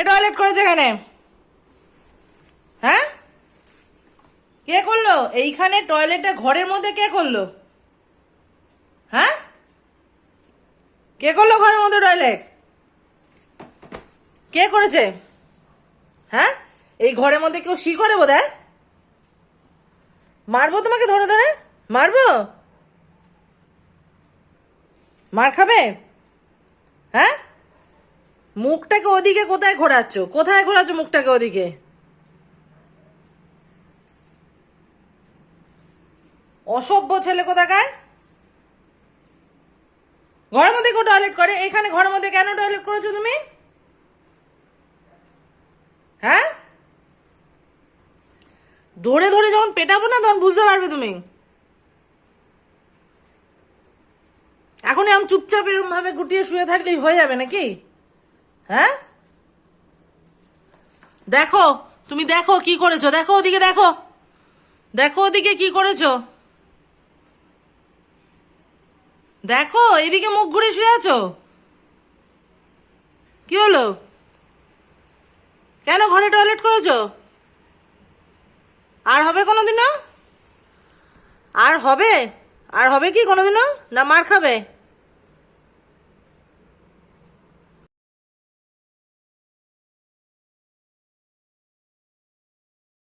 কে toilet করেছে এখানে? হ্যাঁ, কে করলো এইখানে টয়লেটটা? ঘরের মধ্যে কে করলো? হ্যাঁ, কে করলো ঘরের মধ্যে টয়লেট? কে করেছে? হ্যাঁ, এই ঘরের মধ্যে কেউ শি করে বোধহয়। মারবো তোমাকে, ধরে ধরে মারবো। মার খাবে? হ্যাঁ, মুখটাকে ওদিকে কোথায় ঘোরাচ্ছ? কোথায় ঘোরাচ্ছ মুখটাকে ওদিকে? অসভ্য ছেলে কোথাকার। ঘরের মধ্যে কেউ টয়লেট করে? এখানে ঘরের মধ্যে কেন টয়লেট করেছো তুমি? হ্যাঁ, ধরে ধরে যখন পেটাবো না তখন বুঝতে পারবে তুমি। এখন এরকম চুপচাপ এরকম ভাবে গুটিয়ে শুয়ে থাকলেই হয়ে যাবে নাকি? হ্যাঁ, দেখো, তুমি দেখো কি করেছো, দেখো ওদিকে, দেখো দেখো ওদিকে কি করেছো, দেখো এদিকে মুখ ঘুরে শুয়ে আছো। কি হলো? কেন ঘরে টয়লেট করেছো? আর হবে কোনোদিনও? আর হবে? আর হবে কি কোনোদিনও? না মার খাবে?